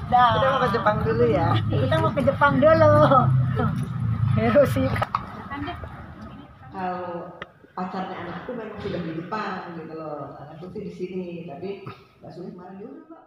Dah. Kita mau ke Jepang dulu ya. Kita mau ke Jepang dulu. Hiroshima. Kalau pacarnya anakku memang sudah di Jepang gitu loh. Anakku sih di sini, tapi Mbak Suli kemarin dulu Mbak.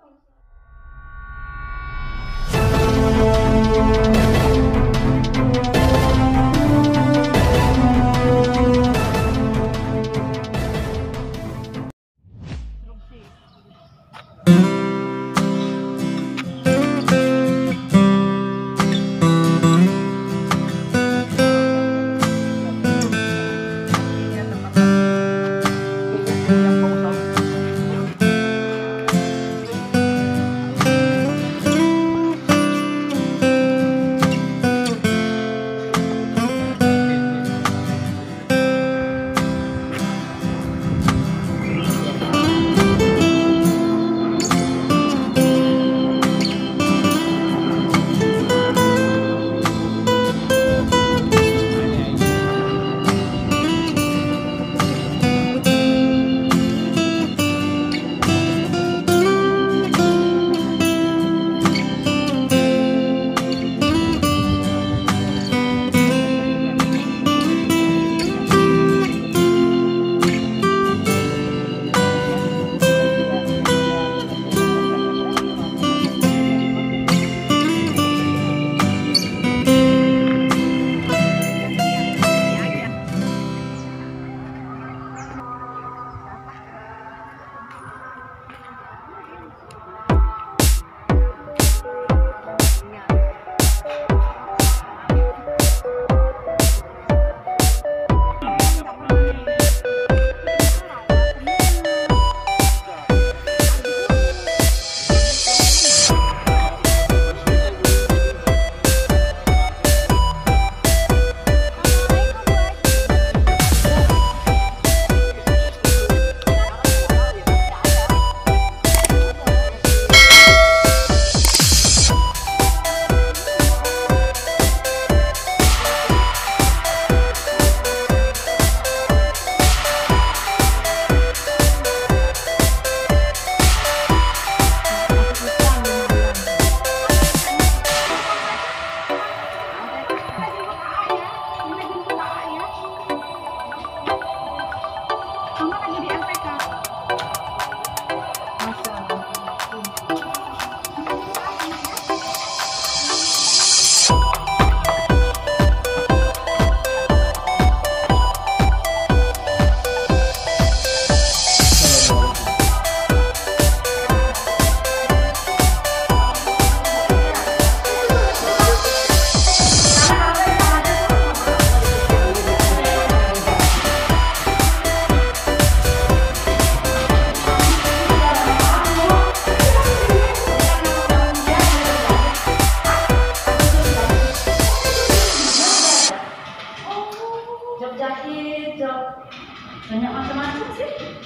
Banyak macam-macam sih.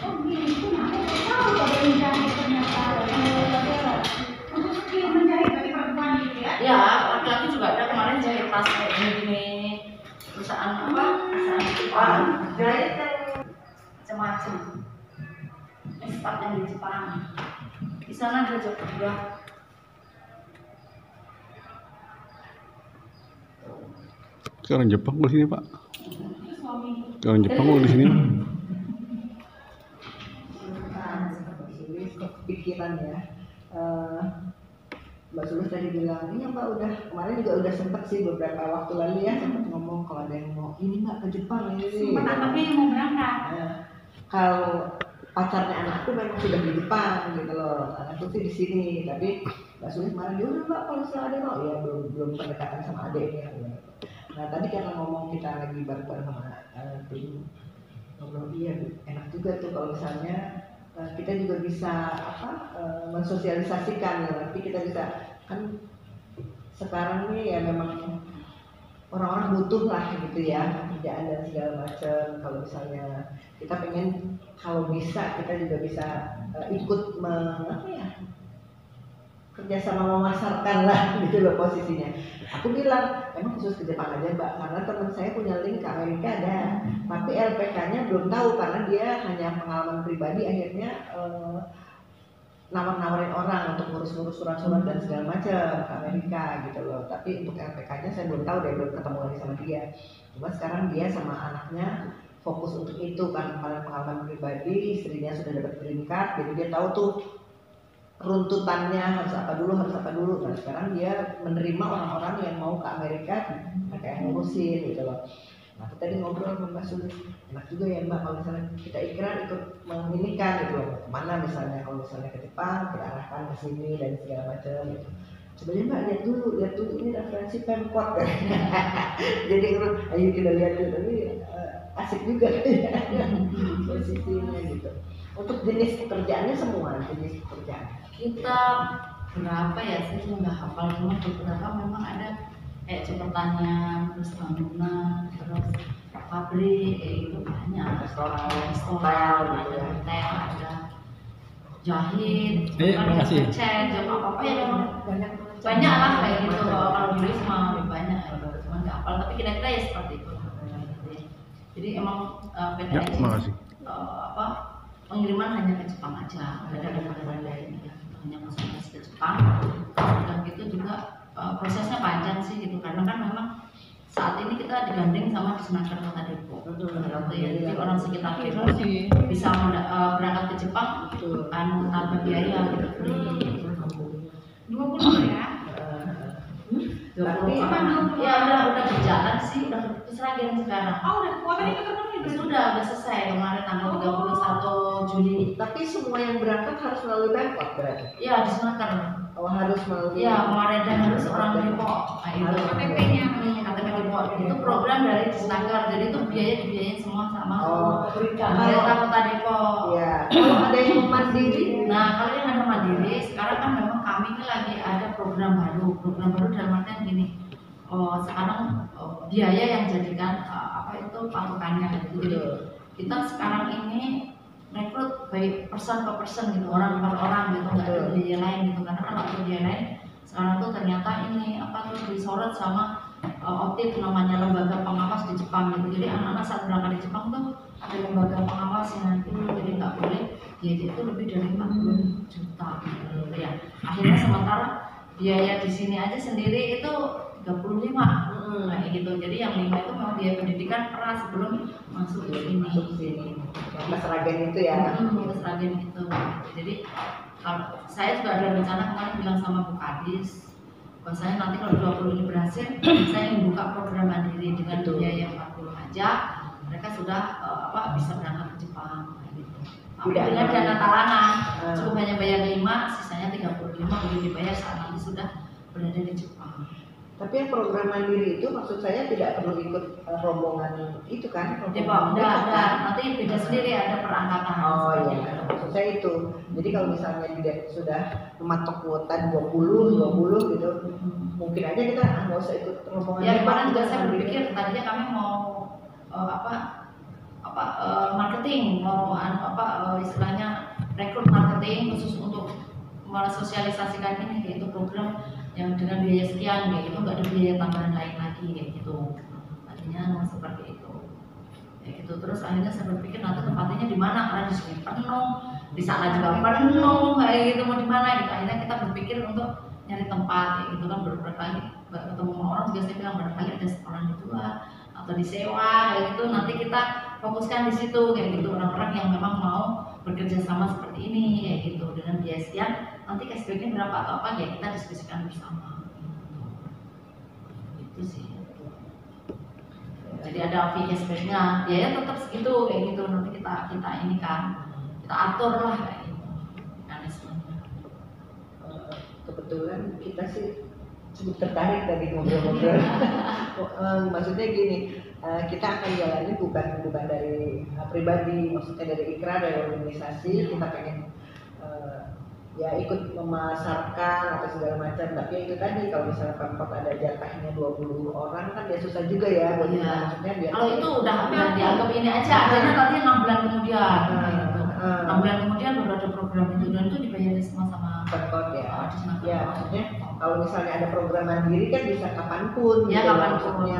Oh gitu, tahu pada menjahit ternyata. Untuk skill menjahit bagi perempuan gitu ya? Ya, laki-laki juga ada kemarin jahit tas kayak gini. Perusahaan apa? Perusahaan Jepang. Jahit Macam-macam. Ekspat yang di Jepang. Di sana ada job kedua. Ke orang Jepang di sini, Pak. Ke orang Jepang di sini. Kepikiran ya. Mbak Sulis tadi bilang, ini Mbak udah kemarin juga udah sempet sih beberapa waktu lalu ya sempet ngomong kalau ada yang mau ini Mbak ke Jepang ini. Sempat anaknya yang mau berangkat. Kalau pacarnya anakku memang sudah di Jepang gitu loh. Anakku sih di sini, tapi Mbak Sulis kemarin dia Mbak kalau misalnya ada mau ya belum pendekatan sama adiknya. Nah tadi karena ngomong kita lagi bareng sama tim ngobrol, iya enak juga tuh kalau misalnya kita juga bisa mensosialisasikan ya, nanti kita bisa kan sekarang nih ya memang orang-orang butuh lah gitu ya pekerjaan dan segala macam. Kalau misalnya kita pengen kalau bisa kita juga bisa ikut kerjasama memasarkan lah gitu loh posisinya. Aku bilang emang khusus ke Jepang aja Mbak, karena teman saya punya link ke Amerika ada, tapi LPK-nya belum tahu karena dia hanya pengalaman pribadi akhirnya nawar-nawarin orang untuk ngurus-ngurus surat-surat dan segala macam ke Amerika gitu loh. Tapi untuk LPK-nya saya belum tahu deh, belum ketemu lagi sama dia. Cuma sekarang dia sama anaknya fokus untuk itu karena pengalaman pribadi, istrinya sudah dapat green card, jadi dia tahu tuh runtutannya harus apa dulu. Nah sekarang dia menerima orang-orang yang mau ke Amerika, mereka yang ngurusin gitu loh. Nah kita tadi ngobrol sama Mbak Suli, enak juga ya Mbak kalau misalnya kita ikrar ikut menginikan gitu loh, kemana misalnya, kalau misalnya ke Jepang kita arahkan ke sini dan segala macam gitu. Coba Mbak lihat dulu ini referensi Pemkot kan. Jadi ayo kita lihat dulu, tapi asik juga posisinya gitu. Untuk jenis pekerjaannya semua jenis pekerjaan. Kita berapa ya, saya juga nggak hafal, cuma beberapa memang ada kayak pertanian, terus bangunan, terus pabrik, itu banyak. Restoran, ada hotel, ada jahit, makasih. cat, apa ya memang banyak lah kayak gitu. Kalau dulu semua lebih banyak, cuma nggak hafal. Tapi kira-kira ya seperti itu. Jadi emang PT makasih. Pengiriman hanya ke Jepang aja, nggak ada negara lain, hanya konsentrasi ke Jepang. Dan itu juga prosesnya panjang sih gitu, karena kan memang saat ini kita digandeng sama Disnaker Kota Depok. Jadi orang sekitar Depok bisa berangkat ke Jepang kan tanpa biaya gitu, free. 20 ya? 20 ya udah berjalan sih, udah keseragian sekarang. Oh udah kuotanya terpenuhi? Sudah selesai kemarin tanggal 31 Juli. Tapi semua yang berangkat harus melalui Pemkot berarti? Iya, Disnaker. Oh harus melalui? Iya, kemarin dan harus orang Depok. Nah itu KTP-nya. KTP Depok. Itu program dari Disnaker, jadi itu dibiayain semua sama pemerintah Kota Depok. Iya. Kalau ada yang mandiri? Nah kalau yang ada mandiri, sekarang kan memang kami ini lagi ada program baru dalam artian gini. Sekarang biaya yang jadikan patokannya gitu. Jadi kita sekarang ini rekrut baik person per person gitu, orang per orang gitu, nggak ada biaya lain gitu. Karena kalau ada biaya lain sekarang tuh ternyata ini disorot sama OTIP, namanya lembaga pengawas di Jepang gitu. Jadi anak-anak saat berangkat di Jepang tuh ada lembaga pengawasnya gitu. Jadi nggak boleh biaya itu lebih dari 40 juta gitu ya. Akhirnya sementara biaya di sini aja sendiri itu 35 kayak gitu. Jadi yang 5 itu mau biaya pendidikan pernah sebelum masuk ke sini. Seragen itu ya? Seragen itu. Jadi kalau saya juga ada rencana kemarin bilang sama Bu Kadis, bahwasanya nanti kalau 20 ini berhasil, saya ingin buka program mandiri dengan biaya 40 aja. Mereka sudah bisa berangkat ke Jepang kayak gitu. Dengan dana talangan, cukup hanya bayar 5, sisanya 35 boleh dibayar saat nanti sudah berada di Jepang. Tapi yang program mandiri itu maksud saya tidak perlu ikut rombongan itu kan? Depok, ada, nanti beda sendiri, ada perangkatan. Oh iya, maksud saya itu. Jadi kalau misalnya dia sudah mematok kuota 20 gitu, mungkin aja kita nggak usah ikut rombongan. Ya kemarin juga saya berpikir, tadinya kami mau marketing, mau istilahnya rekrut marketing khusus untuk mensosialisasikan ini, yaitu program yang dengan biaya sekian kayak gitu, nggak ada biaya tambahan lain lagi kayak gitu. Tadinya seperti itu kayak gitu. Terus akhirnya saya berpikir nanti tempatnya di mana, karena di sini penuh, di sana juga penuh kayak gitu, mau di mana gitu. Akhirnya kita berpikir untuk nyari tempat kayak gitu kan. Beberapa kali ketemu sama orang juga saya bilang barangkali ada orang dijual atau disewa kayak gitu, nanti kita fokuskan di situ kayak gitu, orang-orang yang memang mau bekerja sama seperti ini kayak gitu dengan biaya sekian, nanti cashbacknya berapa atau apa ya kita diskusikan bersama gitu sih. Jadi ada fee cashbacknya, biaya tetap segitu kayak gitu, nanti kita ini kan kita atur lah kayak gitu mekanismenya. Kebetulan kita sih cukup tertarik tadi ngobrol-ngobrol. Maksudnya gini, kita akan jalani bukan dari pribadi, maksudnya dari ikrar, dari organisasi. Kita pengen ya ikut memasarkan atau segala macam. Tapi itu tadi kalau misalnya Pemkot ada jatahnya 20 orang kan ya susah juga ya buat kita, maksudnya biar kalau itu udah dianggap ini aja, adanya nanti 6 bulan kemudian gitu. 6 bulan kemudian baru ada program itu, dan itu dibayar semua sama Pemkot ya. Ya maksudnya kalau misalnya ada program mandiri kan bisa kapanpun ya, gitu, kapanpun maksudnya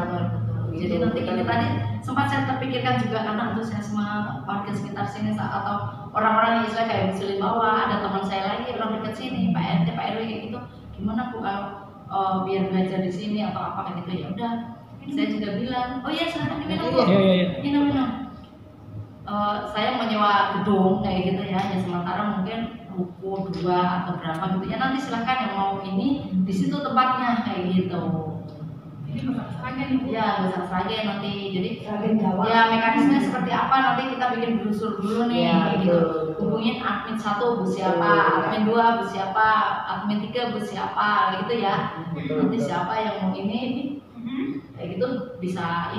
Jadi nanti ini tadi sempat saya terpikirkan juga karena antusiasme warga sekitar sini atau orang-orang yang istilahnya kayak muslim bawah, ada teman saya lagi orang dekat sini, Pak RT, Pak RW kayak gitu. Gimana Bu kalau biar belajar di sini atau apa kayak gitu, ya udah. Saya juga bilang, oh iya silakan diminum Bu. Minum. Saya menyewa gedung kayak gitu ya sementara mungkin ruko 2 atau berapa gitu ya, nanti silahkan yang mau ini di situ tempatnya kayak gitu. Ini besar-besarnya nih Bu. Ya besar-besarnya nanti, jadi ya mekanismenya seperti apa nanti kita bikin brosur dulu nih kayak gitu. Hubungin admin 1 Bu siapa, admin 2 Bu siapa, admin 3 Bu siapa gitu ya. Nanti siapa yang mau ini kayak gitu bisa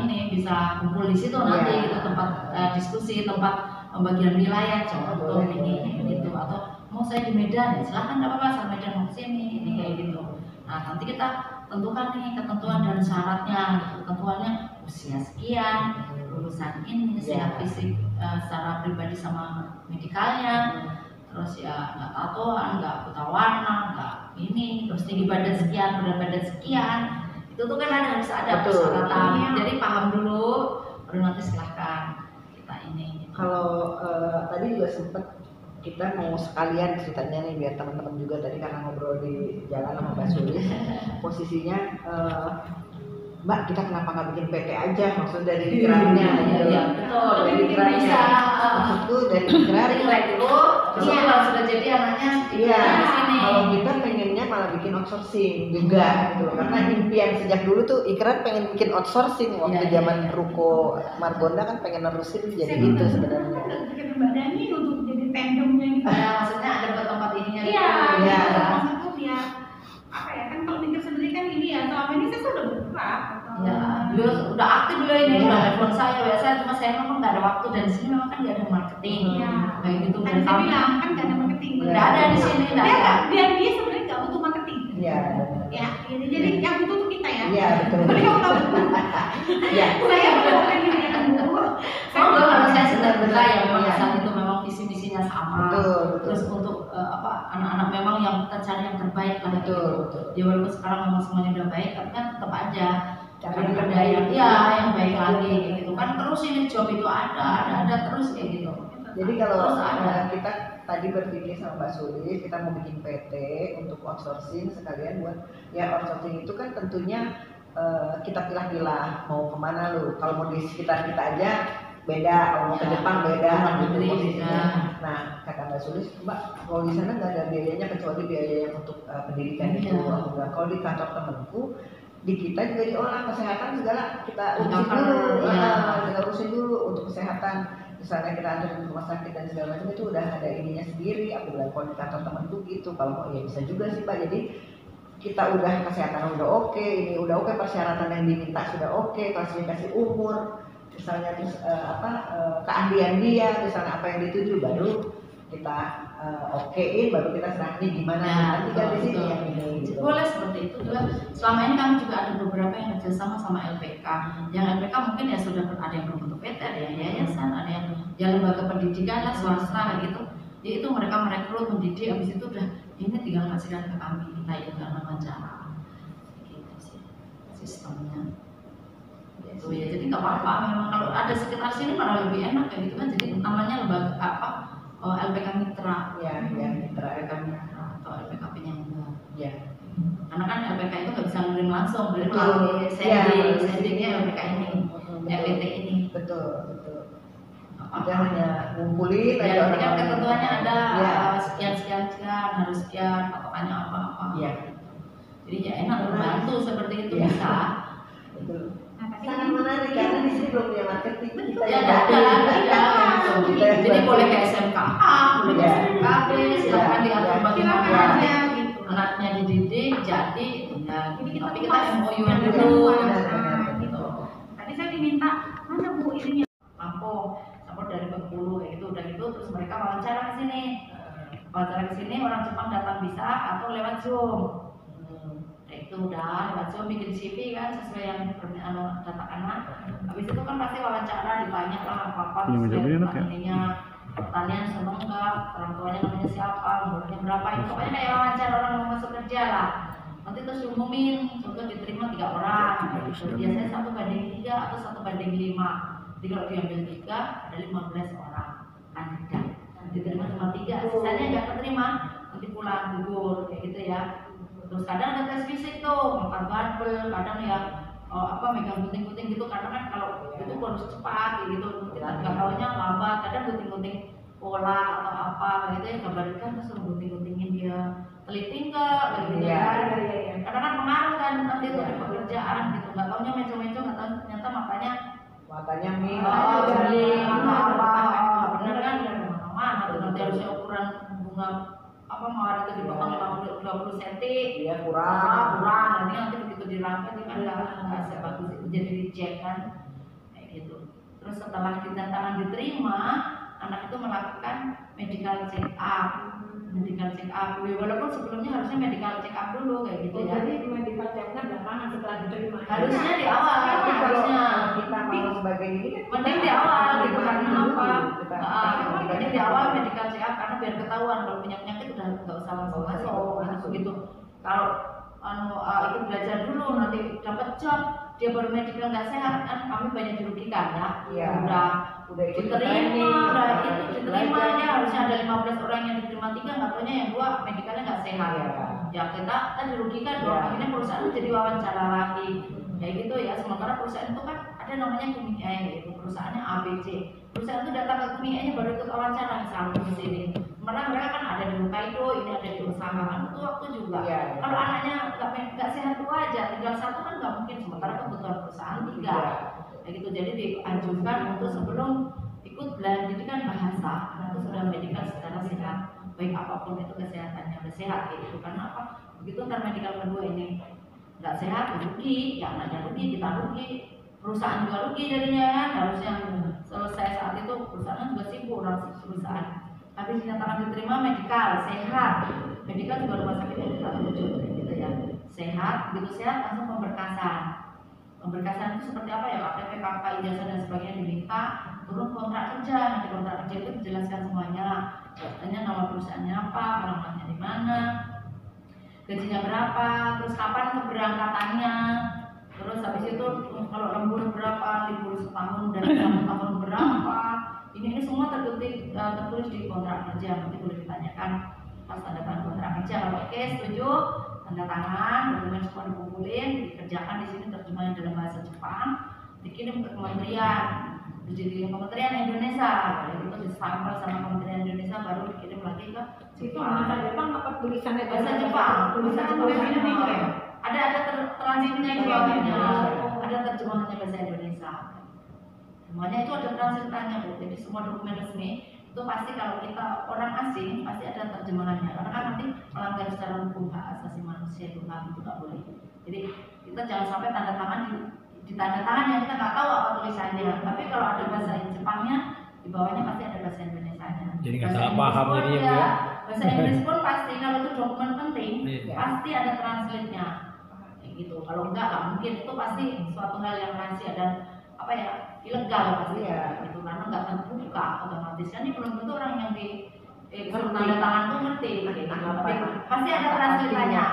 kumpul di situ nanti gitu, tempat diskusi, tempat pembagian wilayah contoh ini gitu, atau mau saya di Medan ya silahkan, tidak apa-apa saya Medan mau kesini ini kayak gitu. Nah nanti kita tentukan nih ketentuan dan syaratnya gitu. Ketentuannya usia sekian, lulusan ini, sehat fisik secara pribadi sama medikalnya, terus ya nggak tatoan, nggak buta warna, nggak ini, terus tinggi badan sekian, berat badan sekian. Itu tuh kan harus ada persyaratan. Jadi paham dulu, baru nanti silahkan kita ini. Kalau tadi juga sempet kita mau sekalian ceritanya nih biar teman-teman juga tadi karena ngobrol di jalan sama Mbak Sulis, posisinya Mbak kita kenapa nggak bikin PT aja, maksud dari pikirannya gitu. Iya betul, dari pikirannya maksudku dari pikiran dulu terus kalau sudah jadi anaknya iya di sini. Kalau kita pengennya malah bikin outsourcing juga gitu, karena impian sejak dulu tuh Ikrar pengen bikin outsourcing waktu zaman Ruko Margonda kan pengen nerusin jadi gitu sebenarnya. Bikin badan ini untuk jadi tandemnya gitu. Maksudnya ada buat tempat ininya. Iya. Iya. Maksudku biar apa ya, kan kalau mikir sendiri kan ini ya selama ini saya sudah bergerak. Ya, beliau udah aktif beliau ini, udah telepon saya cuma saya memang nggak ada waktu, dan di sini memang kan nggak ada marketing, kayak gitu. Kan saya bilang kan nggak ada marketing. Nggak ada di sini, nggak ada. Dia sebenarnya nggak butuh marketing. Iya. Ya, jadi yang butuh tuh kita ya. Iya betul. Beliau nggak butuh. Iya. Saya melakukan ini ya kan Bu. Kalau saya sedang berkaya memang saat itu memang visi misinya sama. Betul. Terus untuk anak-anak memang yang kita cari yang terbaik lah gitu. Ya walaupun sekarang memang semuanya udah baik, tapi kan tetap aja cari ada yang baik lagi gitu kan. Terus ini job itu ada terus kayak gitu. Jadi kalau kita tadi berpikir sama Mbak Sulis, kita mau bikin PT untuk outsourcing sekalian buat ya outsourcing itu kan tentunya kita pilah-pilah mau kemana lu. Kalau mau di sekitar kita aja beda, kalau mau ke Jepang beda gitu posisinya. Nah kata Mbak Sulis, Mbak kalau di sana nggak ada biayanya kecuali biaya yang untuk pendidikan itu. Aku bilang kalau di kantor temanku di kita juga diolah kesehatan segala kita urusin dulu, kita urusin dulu untuk kesehatan. Misalnya kita antar ke rumah sakit dan segala macam itu udah ada ininya sendiri. Aku bilang kalau di kantor temanku gitu, kalau mau ya bisa juga sih Pak. Jadi kita udah kesehatan udah oke, ini udah oke, persyaratan yang diminta sudah oke, klasifikasi umur, misalnya terus keahlian dia, misalnya apa yang dituju baru kita okein, baru kita serangin gimana nanti kan di sini yang ini. Gitu. Boleh seperti itu juga. Selama ini kami juga ada beberapa yang kerjasama sama LPK. Yang LPK mungkin ya sudah ada yang berbentuk PT, ada yang yayasan, ada yang lembaga pendidikan lah swasta gitu. Jadi itu mereka merekrut, mendidik, habis itu udah ini tinggal kasihkan ke kami, kita yang nggak wawancara. Gitu sih sistemnya. Gitu ya. Jadi nggak apa-apa. Memang kalau ada sekitar sini malah lebih enak kayak gitu kan. Jadi namanya lembaga LPK Mitra. Ya, Mitra LPK Mitra atau LPK penyangga. Ya. Karena kan LPK itu nggak bisa ngirim langsung, beli melalui sendingnya LPK ini, PT ini. Betul. Kita hanya ngumpulin aja orang. Kan ketentuannya ada sekian harus sekian, patokannya apa. Iya. Jadi ya enak membantu seperti itu bisa. Betul. Sangat menarik karena di sini belum punya marketing. Kita ya ada. Jadi boleh ke SMKA, boleh ke SMKB, silakan diatur bagaimana gitu. Anaknya dididik, jadi ya. Tapi kita MOU-an dulu. Gitu. Tadi saya diminta mana Bu ininya? Lampung dari Bengkulu kayak gitu, udah gitu terus mereka wawancara ke sini. Wawancara ke sini orang Jepang datang bisa atau lewat Zoom. Itu udah lewat Zoom bikin CV kan sesuai yang data anak. Habis itu kan pasti wawancara, ditanya lah apa-apa ininya. Pertanyaan seneng enggak, orang tuanya namanya siapa, umurnya berapa, itu pokoknya kayak wawancara orang mau masuk kerja lah. nanti terus diumumin contoh diterima 3 orang, biasanya 1:3 atau 1:5. Jadi kalau diambil 3 ada 15 orang kandidat, diterima cuma 3, sisanya nggak keterima nanti pulang gugur kayak gitu ya. Terus kadang ada tes fisik tuh, makan barbel, kadang ya megang gunting-gunting gitu, karena kan kalau itu harus cepat kayak gitu, kita nggak tahunya lambat, kadang gunting-gunting pola atau apa kayak gitu ya, gambarkan terus suruh gunting-guntingin dia teliti enggak kayak gitu kan. Karena kan pengaruh kan nanti itu di pekerjaan gitu, nggak tahunya meco-meco, nggak tahu ternyata matanya minus, jeli atau apa, bener kan mana tuh nanti harusnya ukuran bunga mawar itu dipotong 20 cm, iya kurang, nanti begitu dirangkai kan nggak sebagus itu, jadi dicek kan kayak gitu. Terus setelah ditantangan diterima, anak itu melakukan medical check up, walaupun sebelumnya harusnya medical check up dulu kayak gitu ya. Jadi medical check up belakangan setelah diterima. Harusnya di awal, harusnya kita mau sebagai ini kan mending di awal gitu, karena apa? Mending di awal kita medical check up karena biar ketahuan kalau punya penyakit udah nggak usah langsung masuk gitu. Kalau itu belajar dulu nanti dapat job dia baru medical nggak sehat kan kami banyak dirugikan ya. Iya. Udah diterima, itu diterima ya harusnya ada 15 orang yang diterima 3, nggak taunya yang 2 medikalnya nggak sehat. Ya kita dirugikan dong, akhirnya perusahaan jadi wawancara lagi kayak gitu ya. Sementara perusahaan itu kan ada namanya Kumi E, yaitu perusahaannya ABC. Perusahaan itu datang ke Kumi E nya baru ikut wawancara misalnya di sini. Sementara mereka kan ada di Hokkaido, ini ada di Osaka kan, itu waktu juga. Kalau anaknya nggak sehat 2 aja, tinggal 1 kan nggak mungkin. Sementara kebutuhan perusahaan 3. Kayak gitu, jadi dianjurkan untuk sebelum ikut pendidikan bahasa itu sudah medical secara sehat, baik apapun itu kesehatannya udah sehat kayak gitu. Karena apa? Begitu ntar medical kedua ini nggak sehat, rugi, ya anaknya rugi, kita rugi, perusahaan juga rugi jadinya kan. Harusnya selesai saat itu perusahaan juga sibuk, orang perusahaan habis dinyatakan diterima medical sehat, medical juga rumah sakit yang kita tuju gitu ya, sehat, begitu sehat langsung pemberkasan itu seperti apa ya, KTP, KK, ijazah dan sebagainya diminta, turun kontrak kerja. Nanti kontrak kerja itu dijelaskan semuanya, katanya nama perusahaannya apa, alamatnya di mana, gajinya berapa, terus kapan keberangkatannya, terus habis itu kalau lembur berapa, libur setahun dan 1 tahun berapa, ini semua tertulis di kontrak kerja. Nanti boleh ditanyakan pas tanda tangan kontrak kerja, kalau oke setuju tanda tangan, dokumen semua dikumpulin, dikerjakan di sini terjemahan dalam bahasa Jepang, dikirim ke kementerian, dikirim ke Kementerian Indonesia, itu disampel sama Kementerian Indonesia, baru dikirim lagi ke Itu bahasa Jepang apa tulisannya? Bahasa Jepang, ada transitnya di bawahnya, ada terjemahannya bahasa Indonesia. Semuanya itu ada transitannya Bu. Jadi semua dokumen resmi itu pasti kalau kita orang asing pasti ada terjemahannya, karena kan nanti melanggar secara hukum hak asasi manusia itu kan itu nggak boleh. Jadi kita jangan sampai tanda tangan di tanda tangan yang kita nggak tahu apa tulisannya. Tapi kalau ada bahasa Jepangnya di bawahnya pasti ada bahasa Indonesianya. Jadi nggak salah paham jadi ya. Bahasa Inggris pun pasti kalau itu dokumen penting pasti ada translate-nya. Kayak gitu. Kalau enggak mungkin, itu pasti suatu hal yang rahasia dan apa ya, ilegal pasti ya. Itu karena nggak terbuka otomatis kan, ini belum tentu orang yang di tanda tangan tuh ngerti gitu. Tapi pasti ada translate-nya.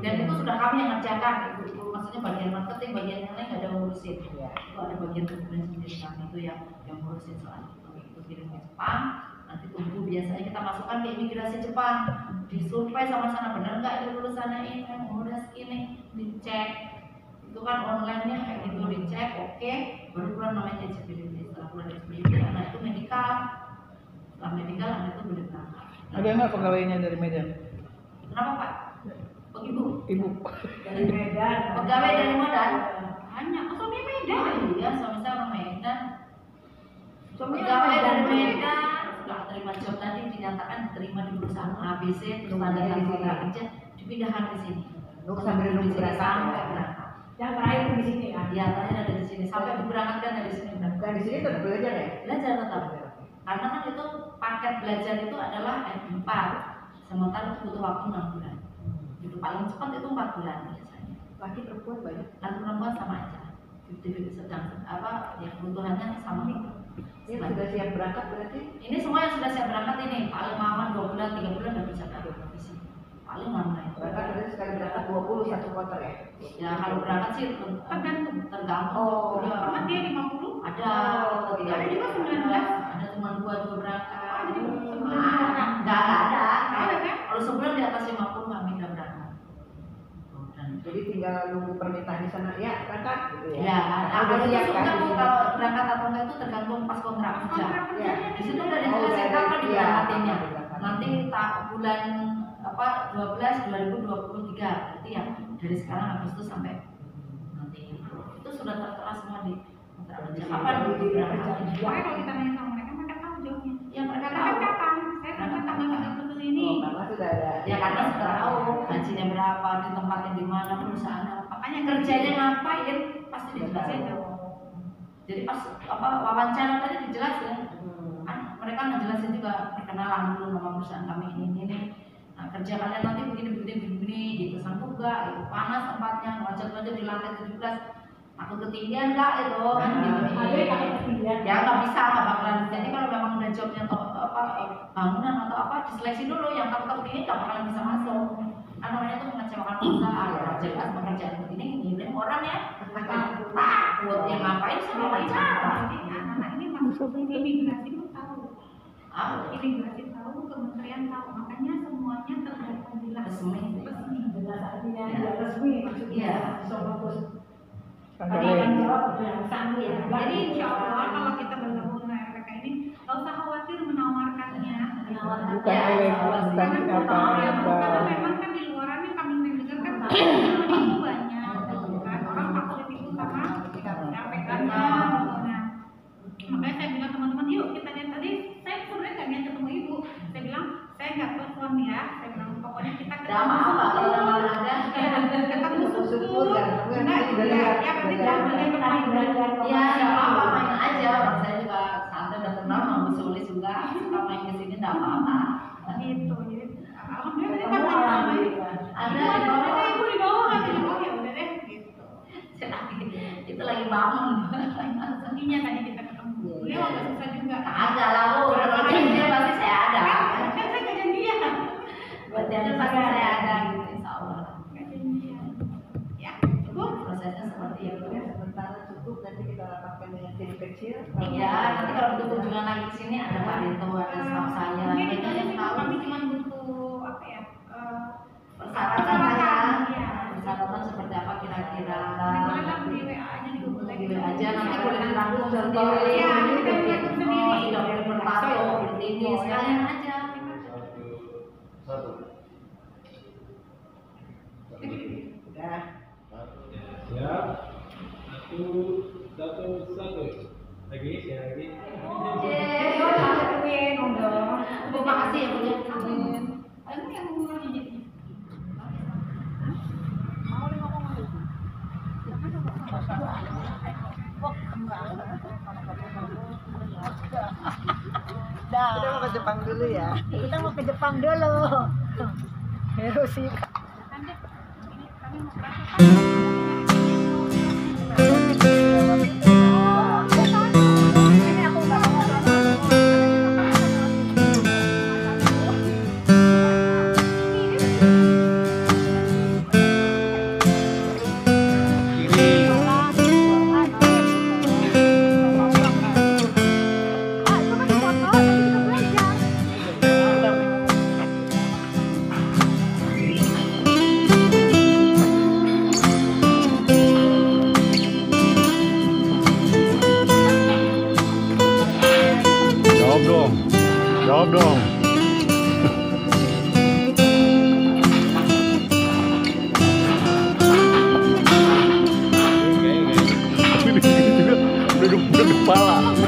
Dan itu sudah kami yang ngerjakan itu maksudnya bagian marketing, bagian yang lain nggak ada ngurusin. Itu ada bagian dokumen sendiri kami itu yang ngurusin soal itu kirim ke Jepang. Nanti tunggu, biasanya kita masukkan ke imigrasi Jepang, disurvei sama sana benar nggak itu lulusannya ini, umurnya segini, dicek. Itu kan online-nya kayak gitu, dicek, oke, baru keluar namanya eligibility. Setelah keluar eligibility, anak itu medical. Setelah medical, anak itu boleh berangkat. Ada nggak pegawainya dari Medan? Kenapa Pak? Oh, Ibu? Ibu. Dari Medan. Pegawai dari Medan? Banyak. Oh, suami Medan? Iya, suami saya orang Medan. Pegawai dari Medan sudah terima job tadi, dinyatakan diterima di perusahaan ABC, terus tanda tangan kontrak kerja, dipindahkan ke sini. Sambil nunggu sampai berangkat. berangkat. Yang terakhir di sini ya. Iya, terakhir ada di sini sampai diberangkatkan dari sini. Dan di sini tetap belajar ya? Belajar tetap. Karena kan itu paket belajar itu adalah M4. Sementara itu butuh waktu 6 bulan. Itu paling cepat itu 4 bulan biasanya. Laki perempuan banyak. Laki perempuan sama aja. Sedang apa ya, kebutuhannya sama. Ini sudah siap berangkat berarti? Ini semua yang sudah siap berangkat ini paling lama 2 bulan 3 bulan udah bisa berangkat di sini. Paling lama itu. Berangkat berarti sekali berangkat 20 satu motor ya? Ya kalau berangkat sih tergantung. Oh. Ya. Pernah dia 50? Ada juga 19. Ada teman gua juga berangkat. Oh, Enggak ada. ada kan? Kalau sebulan di atas 50 kami udah berangkat. Jadi tinggal nunggu permintaan di sana ya berangkat gitu ya? Ya, Udah kalau siap kan? kalau berangkat atau enggak itu tergantung pas kontrak kerja. Ya. Di situ udah dijelasin kapan diberangkatinnya. Nanti bulan 12 2023 berarti ya dari sekarang Agustus sampai nanti itu sudah tertera semua di kontrak kerja. Kapan diberangkatinnya? Makanya kalau kita nanya sama mereka tahu jawabnya. Ya mereka Kapan tahu. kapan? Saya berangkat tanggal 30 ini. Oh, karena sudah ada. Ya karena sudah tahu gajinya berapa, di tempatnya di mana, perusahaan apa. Makanya kerjanya ngapain pasti dijelasin. Jadi pas wawancara tadi dijelasin. Kan mereka ngejelasin juga perkenalan dulu nama perusahaan kami ini. Nah, kerja kalian nanti begini gitu, sanggup gak? Gitu. Panas tempatnya, wajar-wajar di lantai 17, takut ketinggian gak itu kan gitu. Ya nggak bisa, nggak bakalan. Jadi kalau memang udah jobnya atau bangunan atau apa, diseleksi dulu. Yang takut ini nggak bakalan bisa masuk. Kan namanya tuh mengecewakan perusahaan. Jelas pekerjaan begini ngirim orang ya takut, yang ngapain sih wawancara? Anak-anak ini masuk imigrasi pun tahu. Imigrasi tahu, kementerian tahu, makanya semuanya terdata jelas. Resmi. Jelas artinya tidak resmi maksudnya. Iya. Tadi yang jawab yang sanggup ya. Jadi insya Allah kalau kita bergabung dengan RPK ini, nggak usah khawatir menawarkannya. Bukan oleh bukan Karena memang kan di luarannya kami mendengar kan itu banyak, kan orang takut ditipu sama RPK-nya. Nah, makanya saya bilang teman-teman, yuk kita lihat tadi. Saya sebenarnya nggak niat ketemu ibu. Saya bilang saya nggak telepon ya. Saya bilang pokoknya kita Drama apa kalau nama ada? ketemu syukur. Enggak, ya berarti Ya, nggak apa-apa, main aja. Orang saya juga santai udah kenal sama Bu Sulis juga. Suka main ke sini nggak apa-apa. gitu. Jadi alhamdulillah tadi kan Ada di bawah. ibu di bawah kan di bawah ya udah deh gitu. Itu lagi bangun. Intinya tadi kita ketemu. Beliau agak susah juga. Ada lah Bu, kalau janjian pasti saya ada. Kan saya nggak janjian. Buat janjian pasti saya ada gitu, insya Allah. Nggak janjian. Ya, cukup. Prosesnya seperti itu. Ya, sementara cukup nanti kita rapatkan dengan tim kecil. Iya, nanti kalau butuh kunjungan lagi ke sini ada Pak Dito, ada staf saya. Mungkin itu Kita aja yang sih, tahu kami cuma butuh apa ya? persyaratan ya. Iya. Persyaratan seperti apa kira-kira. Boleh lah di WA aja di Google Di WA aja nanti boleh dirangkum sendiri. Iya, kita lihat sendiri. Oh, tidak boleh bertato, ini sekalian aja. Udah. Siap. Satu. Lagi, saya lagi. Bu, makasih ya Bu. Ini yang mau jadi. Kita mau ke Jepang dulu ya. Kita mau ke Jepang dulu. Hero sih. Nanti ini kami mau berangkat. Ini aku nggak mau. Jawab dong. Duduk kepala.